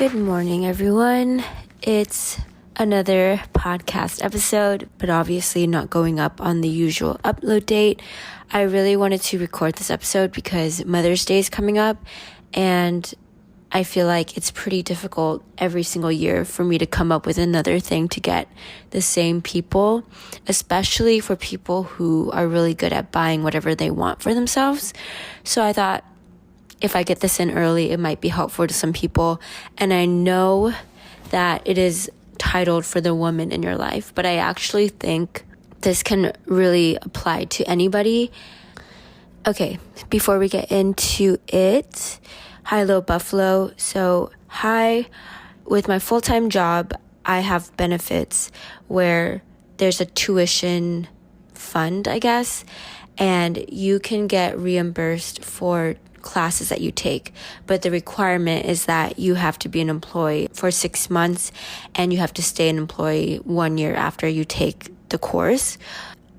Good morning, everyone. It's another podcast episode, but obviously not going up on the usual upload date. I really wanted to record this episode because Mother's Day is coming up, and I feel like it's pretty difficult every single year for me to come up with another thing to get the same people, especially for people who are really good at buying whatever they want for themselves. So I thought, if I get this in early, it might be helpful to some people. And I know that it is titled for the woman in your life, but I actually think this can really apply to anybody. Okay, before we get into it, hi, Low Buffalo. So, hi, with my full-time job, I have benefits where there's a tuition fund, I guess, and you can get reimbursed for classes that you take, but the requirement is that you have to be an employee for 6 months and you have to stay an employee 1 year after you take the course.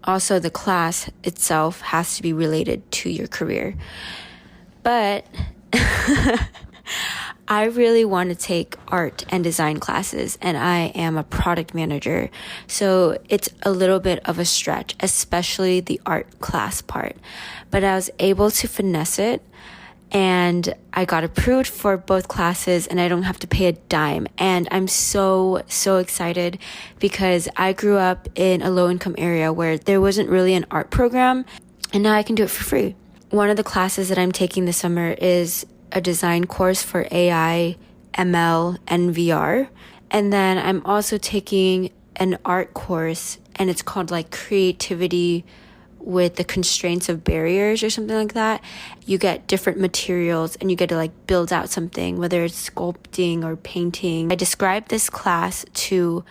Also, the class itself has to be related to your career. But I really want to take art and design classes, and I am a product manager, so it's a little bit of a stretch, especially the art class part. But I was able to finesse it, and I got approved for both classes, and I don't have to pay a dime. And I'm so excited because I grew up in a low-income area where there wasn't really an art program, and now I can do it for free. One of the classes that I'm taking this summer is a design course for AI, ML, and VR. And then I'm also taking an art course, and it's called like Creativity with the Constraints of Barriers or something like that. You get different materials and you get to like build out something, whether it's sculpting or painting. I described this class to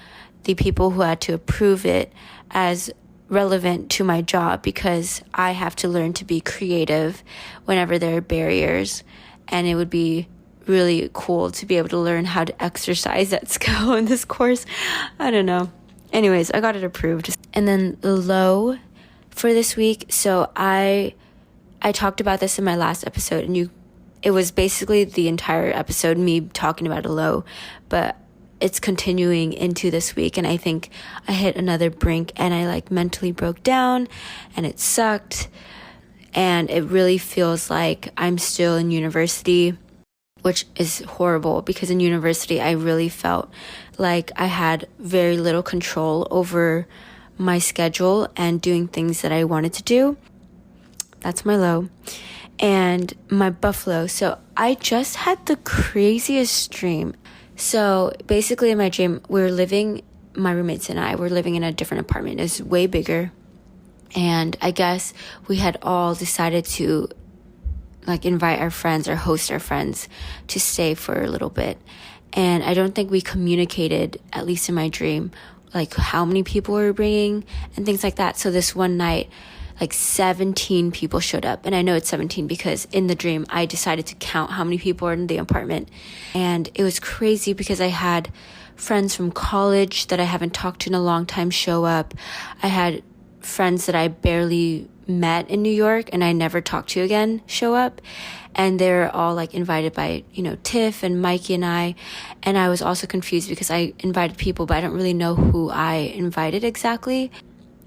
the people who had to approve it as relevant to my job because I have to learn to be creative whenever there are barriers, and it would be really cool to be able to learn how to exercise that skill in this course. I don't know. Anyways, I got it approved. And then the low for this week. So I talked about this in my last episode, and it was basically the entire episode me talking about a low, but it's continuing into this week, and I think I hit another brink, and I like mentally broke down, and it sucked, and it really feels like I'm still in university, which is horrible because in university I really felt like I had very little control over my schedule and doing things that I wanted to do. That's my low. And my buffalo. So I just had the craziest dream. So basically in my dream, my roommates and I were living in a different apartment. It's way bigger. And I guess we had all decided to like invite our friends or host our friends to stay for a little bit. And I don't think we communicated, at least in my dream, like how many people we were bringing and things like that. So this one night, like 17 people showed up. And I know it's 17 because in the dream, I decided to count how many people were in the apartment. And it was crazy because I had friends from college that I haven't talked to in a long time show up. I had friends that I barely met in New York and I never talked to again show up. And they're all like invited by, Tiff and Mikey and I. And I was also confused because I invited people, but I don't really know who I invited exactly.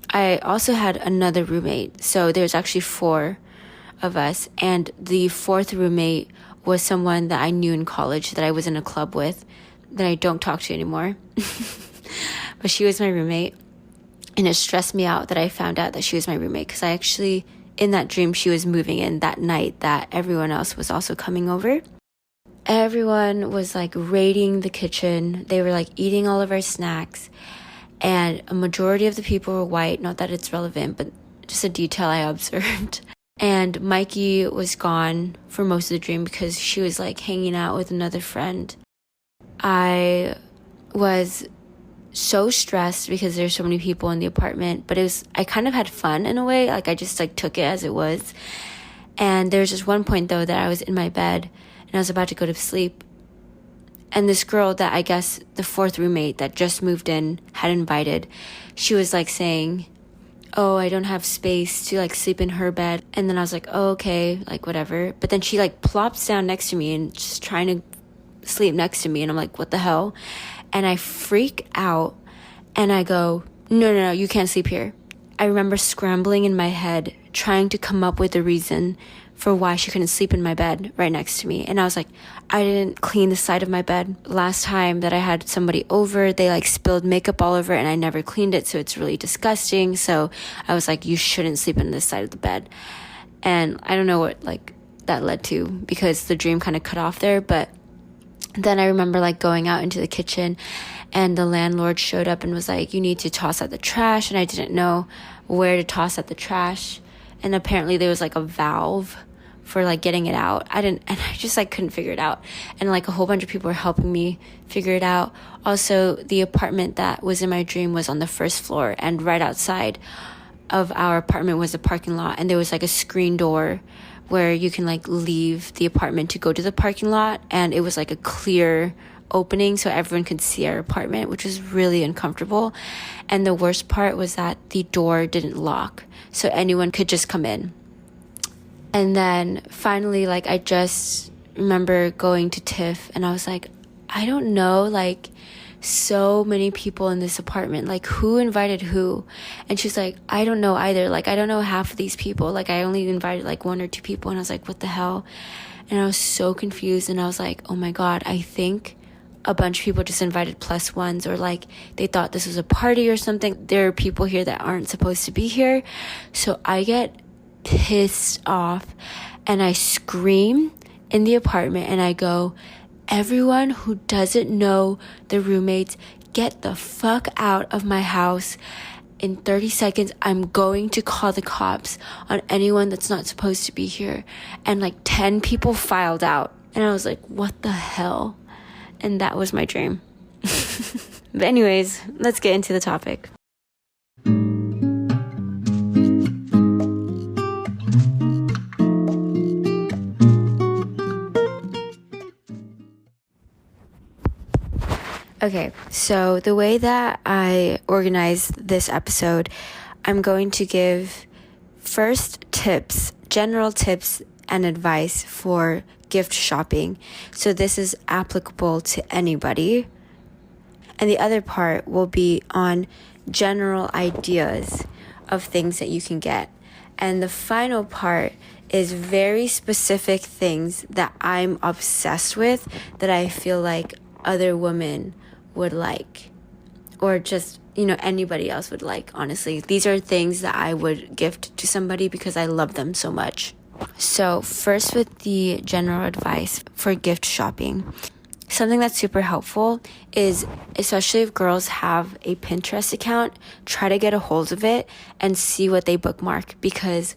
I also had another roommate. So there's actually 4 of us. And the 4th roommate was someone that I knew in college that I was in a club with that I don't talk to anymore. But she was my roommate. And it stressed me out that I found out that she was my roommate because I actually, in that dream, she was moving in that night that everyone else was also coming over. Everyone was like raiding the kitchen. They were like eating all of our snacks. And a majority of the people were white. Not that it's relevant, but just a detail I observed. And Mikey was gone for most of the dream because she was like hanging out with another friend. I was so stressed because there's so many people in the apartment, but I kind of had fun in a way. Like I just like took it as it was. And there's just one point though that I was in my bed and I was about to go to sleep. And this girl that I guess the 4th roommate that just moved in had invited, she was like saying, oh, I don't have space to like sleep in her bed. And then I was like, oh, okay, like whatever. But then she like plops down next to me and just trying to sleep next to me. And I'm like, what the hell? And I freak out and I go, no, you can't sleep here. I remember scrambling in my head, trying to come up with a reason for why she couldn't sleep in my bed right next to me. And I was like, I didn't clean the side of my bed. Last time that I had somebody over, they like spilled makeup all over it and I never cleaned it. So it's really disgusting. So I was like, you shouldn't sleep in this side of the bed. And I don't know what like that led to, because the dream kind of cut off there. But then I remember like going out into the kitchen and the landlord showed up and was like, you need to toss out the trash. And I didn't know where to toss out the trash. And apparently there was like a valve for like getting it out. And I just like couldn't figure it out. And like a whole bunch of people were helping me figure it out. Also, the apartment that was in my dream was on the first floor, and right outside of our apartment was a parking lot, and there was like a screen door where you can like leave the apartment to go to the parking lot, and it was like a clear opening so everyone could see our apartment, which was really uncomfortable. And the worst part was that the door didn't lock, so anyone could just come in. And then finally, like, I just remember going to Tiff and I was like, I don't know, like, so many people in this apartment, like, who invited who? And she's like, I don't know either. Like, I don't know half of these people. Like, I only invited like 1 or 2 people. And I was like, what the hell? And I was so confused. And I was like, oh my God, I think a bunch of people just invited plus ones, or like they thought this was a party or something. There are people here that aren't supposed to be here. So I get pissed off and I scream in the apartment and I go, everyone who doesn't know the roommates, get the fuck out of my house. In 30 seconds, I'm going to call the cops on anyone that's not supposed to be here. And like 10 people filed out. And I was like, what the hell? And that was my dream. But anyways, let's get into the topic. Okay, so the way that I organized this episode, I'm going to give first tips, general tips and advice for gift shopping. So this is applicable to anybody. And the other part will be on general ideas of things that you can get. And the final part is very specific things that I'm obsessed with that I feel like other women would like, or just, anybody else would like. Honestly, these are things that I would gift to somebody because I love them so much. So first, with the general advice for gift shopping, something that's super helpful is, especially if girls have a Pinterest account, try to get a hold of it and see what they bookmark, because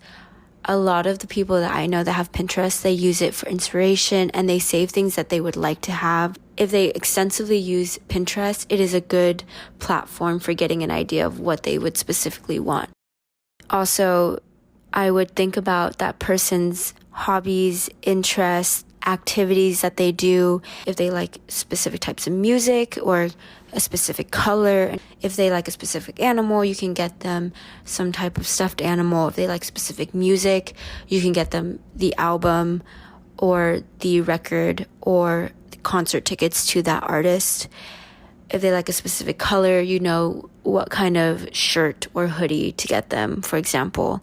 a lot of the people that I know that have Pinterest, they use it for inspiration and they save things that they would like to have. If they extensively use Pinterest, it is a good platform for getting an idea of what they would specifically want. Also, I would think about that person's hobbies, interests, activities that they do. If they like specific types of music or a specific color. If they like a specific animal, you can get them some type of stuffed animal. If they like specific music, you can get them the album or the record or the concert tickets to that artist. If they like a specific color, you know what kind of shirt or hoodie to get them, for example.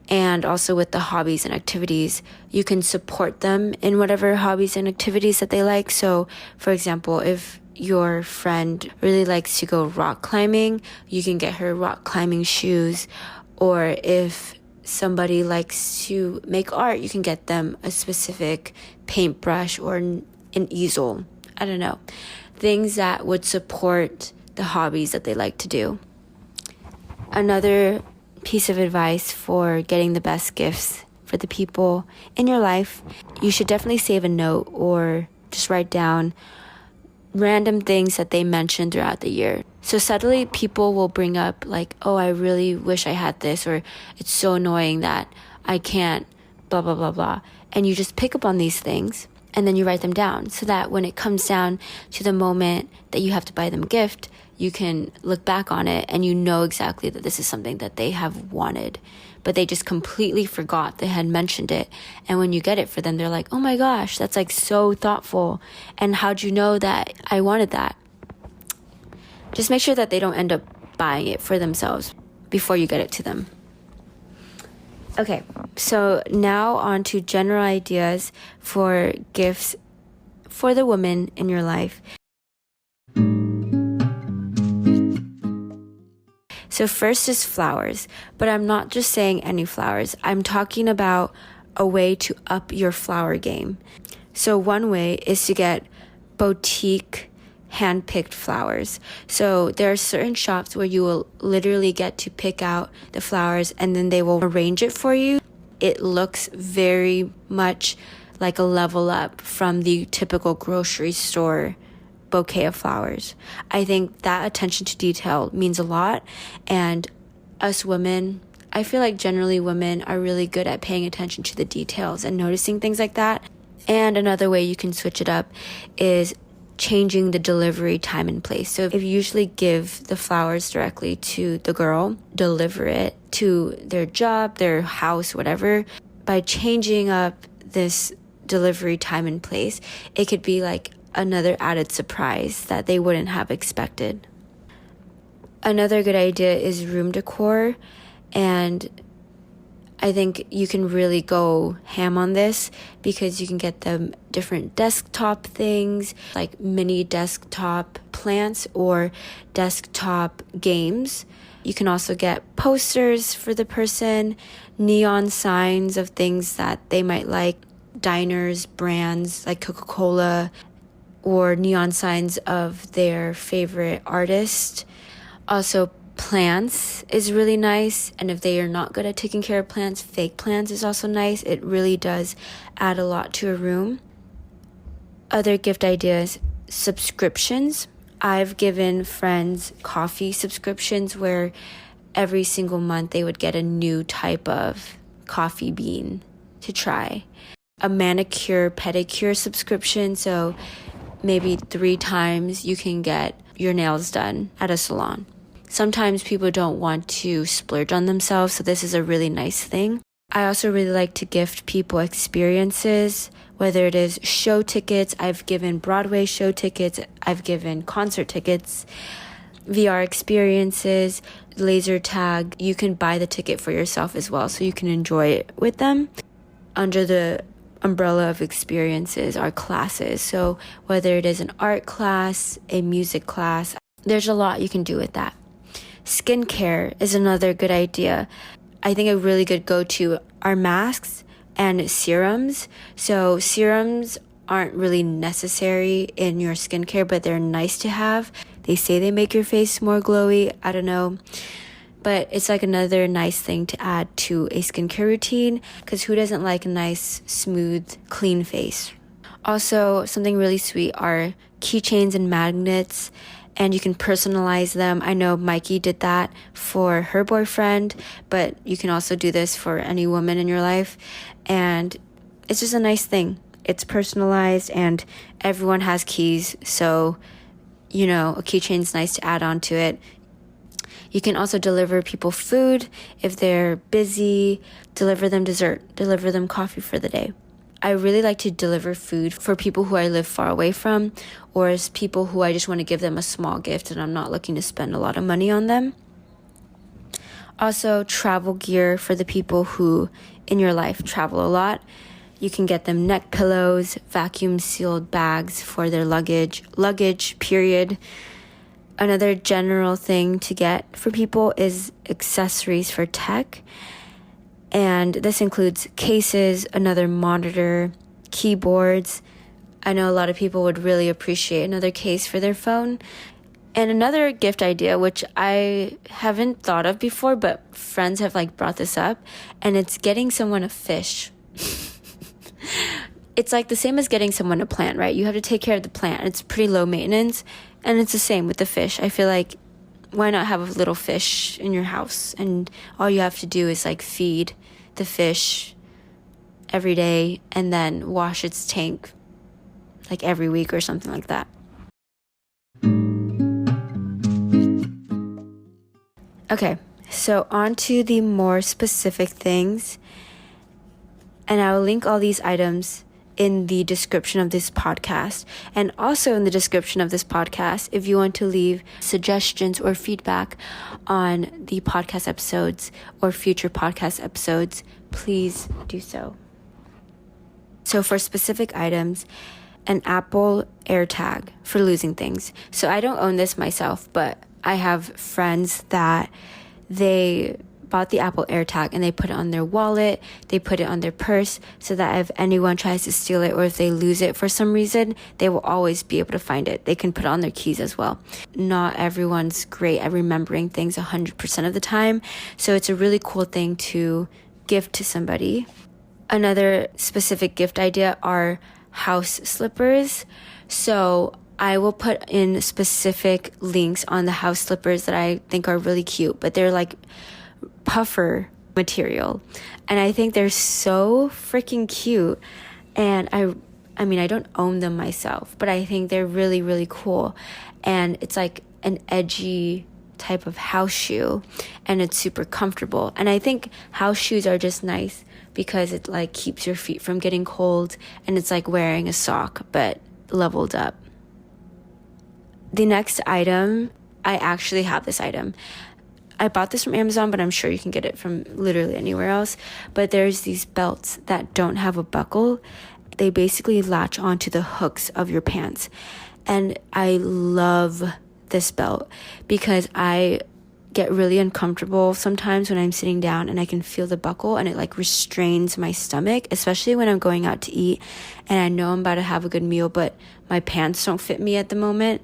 And also with the hobbies and activities, you can support them in whatever hobbies and activities that they like. So, for example, if your friend really likes to go rock climbing, you can get her rock climbing shoes. Or if somebody likes to make art, you can get them a specific paintbrush or an easel. I don't know. Things that would support the hobbies that they like to do. Another piece of advice for getting the best gifts for the people in your life, you should definitely save a note or just write down random things that they mentioned throughout the year. So suddenly people will bring up like, oh, I really wish I had this, or it's so annoying that I can't, blah, blah, blah, blah. And you just pick up on these things and then you write them down so that when it comes down to the moment that you have to buy them a gift, you can look back on it and you know exactly that this is something that they have wanted but they just completely forgot they had mentioned it. And when you get it for them, they're like, oh my gosh, that's like so thoughtful. And how'd you know that I wanted that? Just make sure that they don't end up buying it for themselves before you get it to them. Okay, so now on to general ideas for gifts for the woman in your life. So first is flowers, but I'm not just saying any flowers. I'm talking about a way to up your flower game. So one way is to get boutique hand-picked flowers. So there are certain shops where you will literally get to pick out the flowers and then they will arrange it for you. It looks very much like a level up from the typical grocery store bouquet of flowers. I think that attention to detail means a lot, and us women, I feel like generally women are really good at paying attention to the details and noticing things like that. And another way you can switch it up is changing the delivery time and place. So if you usually give the flowers directly to the girl, deliver it to their job, their house, whatever, by changing up this delivery time and place, it could be like another added surprise that they wouldn't have expected. Another good idea is room decor, and I think you can really go ham on this because you can get them different desktop things like mini desktop plants or desktop games. You can also get posters for the person, neon signs of things that they might like, diners, brands like Coca-Cola, or neon signs of their favorite artist. Also, plants is really nice, and if they are not good at taking care of plants, fake plants is also nice. It really does add a lot to a room. Other gift ideas, subscriptions. I've given friends coffee subscriptions where every single month they would get a new type of coffee bean to try. A manicure pedicure subscription, so maybe 3 times you can get your nails done at a salon. Sometimes people don't want to splurge on themselves, so this is a really nice thing. I also really like to gift people experiences, whether it is show tickets. I've given Broadway show tickets. I've given concert tickets, VR experiences, laser tag. You can buy the ticket for yourself as well, so you can enjoy it with them. Under the umbrella of experiences are classes. So whether it is an art class, a music class, there's a lot you can do with that. Skincare is another good idea. I think a really good go-to are masks and serums. So serums aren't really necessary in your skincare, but they're nice to have. They say they make your face more glowy. I don't know. But it's like another nice thing to add to a skincare routine, because who doesn't like a nice, smooth, clean face? Also, something really sweet are keychains and magnets, and you can personalize them. I know Mikey did that for her boyfriend, but you can also do this for any woman in your life. And it's just a nice thing. It's personalized, and everyone has keys, so, you know, a keychain's nice to add on to it. You can also deliver people food if they're busy, deliver them dessert, deliver them coffee for the day. I really like to deliver food for people who I live far away from, or as people who I just want to give them a small gift and I'm not looking to spend a lot of money on them. Also, travel gear for the people who in your life travel a lot. You can get them neck pillows, vacuum sealed bags for their luggage, period. Another general thing to get for people is accessories for tech. And this includes cases, another monitor, keyboards. I know a lot of people would really appreciate another case for their phone. And another gift idea, which I haven't thought of before, but friends have brought this up, and it's getting someone a fish. It's like the same as getting someone a plant, right? You have to take care of the plant. It's pretty low maintenance, and it's the same with the fish. I feel like, why not have a little fish in your house? And all you have to do is feed the fish every day and then wash its tank every week or something like that. Okay, So on to the more specific things. And I will link all these items in the description of this podcast, and also in the description of this podcast if you want to leave suggestions or feedback on the podcast episodes or future podcast episodes, please do so. So for specific items, an Apple AirTag for losing things. So I don't own this myself, but I have friends that they bought the Apple AirTag and they put it on their wallet, they put it on their purse, so that if anyone tries to steal it or if they lose it for some reason, they will always be able to find it. They can put it on their keys as well. Not everyone's great at remembering things 100% of the time, so it's a really cool thing to gift to somebody. Another specific gift idea are house slippers. So I will put in specific links on the house slippers that I think are really cute, but they're like puffer material, and I think they're so freaking cute. And I mean I don't own them myself, but I think they're really, really cool, and it's like an edgy type of house shoe, and it's super comfortable. And I think house shoes are just nice because it like keeps your feet from getting cold, and it's like wearing a sock but leveled up. The next item, I actually have this item. I bought this from Amazon, but I'm sure you can get it from literally anywhere else. But there's these belts that don't have a buckle. They basically latch onto the hooks of your pants. And I love this belt because I get really uncomfortable sometimes when I'm sitting down and I can feel the buckle, and it like restrains my stomach, especially when I'm going out to eat and I know I'm about to have a good meal, but my pants don't fit me at the moment.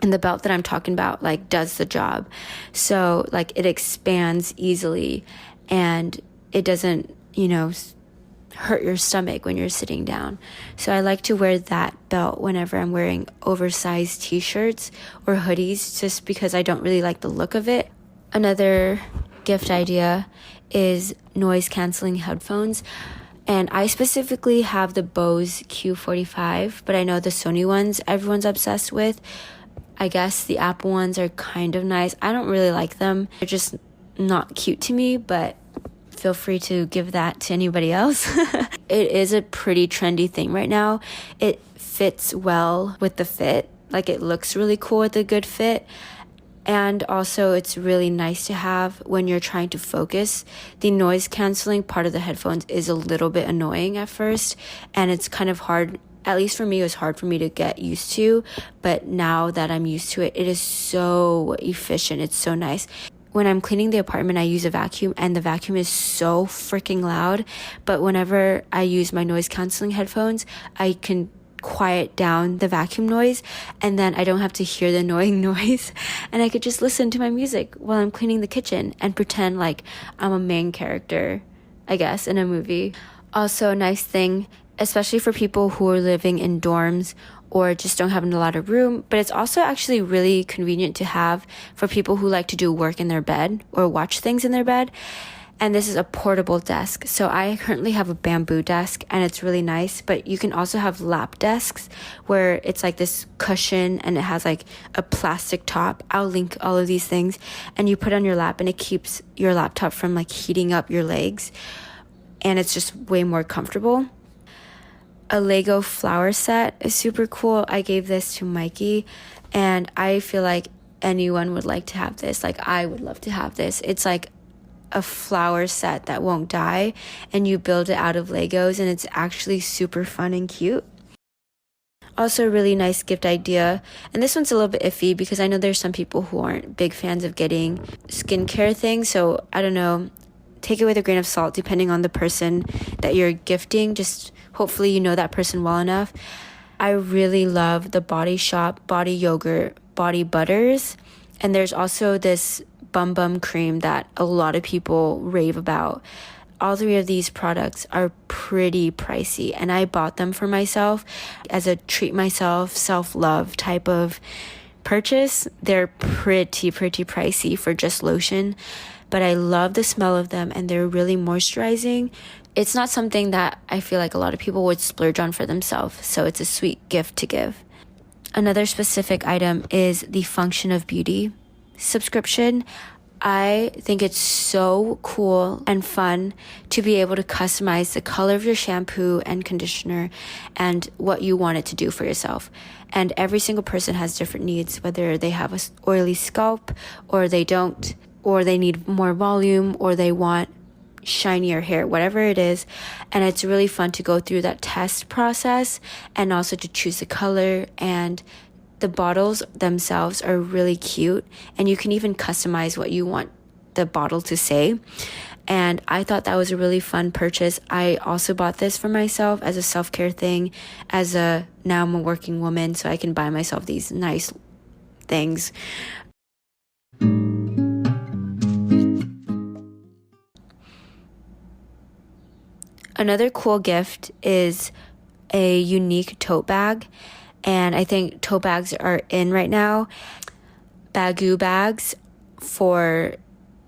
And the belt that I'm talking about like does the job. So like it expands easily and it doesn't, hurt your stomach when you're sitting down. So I like to wear that belt whenever I'm wearing oversized t-shirts or hoodies, just because I don't really like the look of it. Another gift idea is noise canceling headphones. And I specifically have the Bose Q45, but I know the Sony ones everyone's obsessed with. I guess the Apple ones are kind of nice. I don't really like them. They're just not cute to me, but feel free to give that to anybody else. It is a pretty trendy thing right now. It fits well with the fit. Like it looks really cool with a good fit. And also it's really nice to have when you're trying to focus. The noise canceling part of the headphones is a little bit annoying at first, and it's kind of hard. At least for me, it was hard for me to get used to, but now that I'm used to it, it is so efficient. It's so nice. When I'm cleaning the apartment, I use a vacuum, and the vacuum is so freaking loud. But whenever I use my noise canceling headphones, I can quiet down the vacuum noise, and then I don't have to hear the annoying noise, and I could just listen to my music while I'm cleaning the kitchen and pretend like I'm a main character, I guess, in a movie. Also, a nice thing, especially for people who are living in dorms or just don't have a lot of room, but it's also actually really convenient to have for people who like to do work in their bed or watch things in their bed. And this is a portable desk. So I currently have a bamboo desk, and it's really nice, but you can also have lap desks where it's like this cushion and it has like a plastic top. I'll link all of these things, and you put it on your lap and it keeps your laptop from like heating up your legs, and it's just way more comfortable. A Lego flower set is super cool. I gave this to Mikey, and I feel like anyone would like to have this. Like I would love to have this. It's like a flower set that won't die, and you build it out of Legos, and it's actually super fun and cute. Also a really nice gift idea, and this one's a little bit iffy because I know there's some people who aren't big fans of getting skincare things, so I don't know. Take it with a grain of salt depending on the person that you're gifting. Just hopefully you know that person well enough. I really love the Body Shop body yogurt body butters, and there's also this Bum Bum cream that a lot of people rave about. All three of these products are pretty pricey, and I bought them for myself as a treat myself, self-love type of purchase. They're pretty pricey for just lotion, but I love the smell of them, and they're really moisturizing. It's not something that I feel like a lot of people would splurge on for themselves, so it's a sweet gift to give. Another specific item is the Function of Beauty subscription. I think it's so cool and fun to be able to customize the color of your shampoo and conditioner and what you want it to do for yourself. And every single person has different needs, whether they have an oily scalp or they don't, or they need more volume, or they want shinier hair, whatever it is. And it's really fun to go through that test process and also to choose the color. And the bottles themselves are really cute, and you can even customize what you want the bottle to say. And I thought that was a really fun purchase. I also bought this for myself as a self-care thing. Now I'm a working woman, so I can buy myself these nice things. Another cool gift is a unique tote bag. And I think tote bags are in right now. Baggu bags for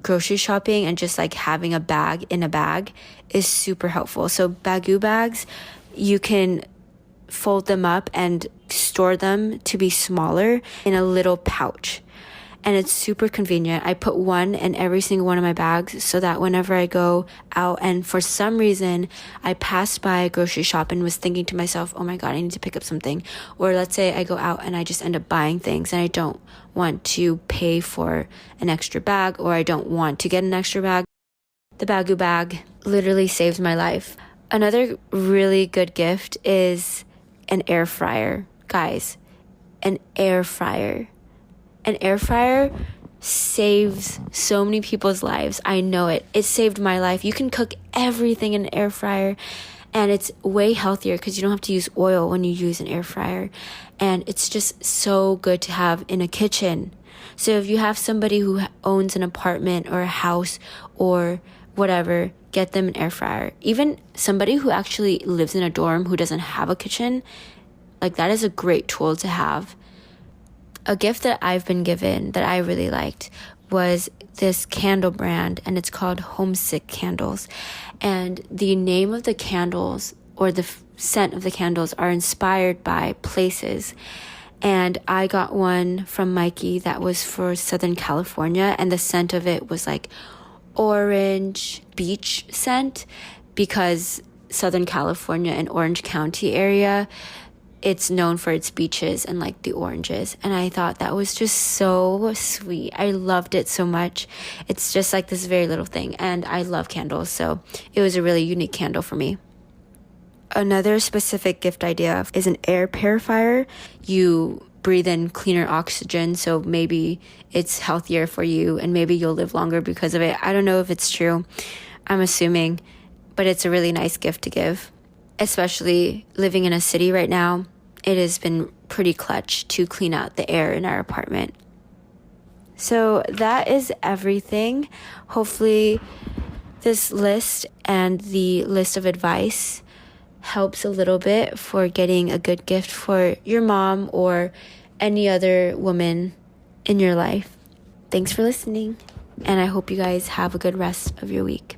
grocery shopping and just like having a bag in a bag is super helpful. So Baggu bags, you can fold them up and store them to be smaller in a little pouch. And it's super convenient. I put one in every single one of my bags so that whenever I go out and for some reason I passed by a grocery shop and was thinking to myself, oh my God, I need to pick up something. Or let's say I go out and I just end up buying things and I don't want to pay for an extra bag, or I don't want to get an extra bag. The Baggu bag literally saves my life. Another really good gift is an air fryer. Guys, an air fryer. An air fryer saves so many people's lives. I know it. It saved my life. You can cook everything in an air fryer, and it's way healthier because you don't have to use oil when you use an air fryer. And it's just so good to have in a kitchen. So if you have somebody who owns an apartment or a house or whatever, get them an air fryer. Even somebody who actually lives in a dorm who doesn't have a kitchen, like that is a great tool to have. A gift that I've been given that I really liked was this candle brand, and it's called Homesick Candles. And the name of the candles, or the scent of the candles, are inspired by places. And I got one from Mikey that was for Southern California, and the scent of it was like orange beach scent, because Southern California and Orange County area, it's known for its beaches and like the oranges. And I thought that was just so sweet. I loved it so much. It's just like this very little thing. And I love candles, so it was a really unique candle for me. Another specific gift idea is an air purifier. You breathe in cleaner oxygen, so maybe it's healthier for you and maybe you'll live longer because of it. I don't know if it's true. I'm assuming, but it's a really nice gift to give. Especially living in a city right now, it has been pretty clutch to clean out the air in our apartment. So that is everything. Hopefully this list and the list of advice helps a little bit for getting a good gift for your mom or any other woman in your life. Thanks for listening, and I hope you guys have a good rest of your week.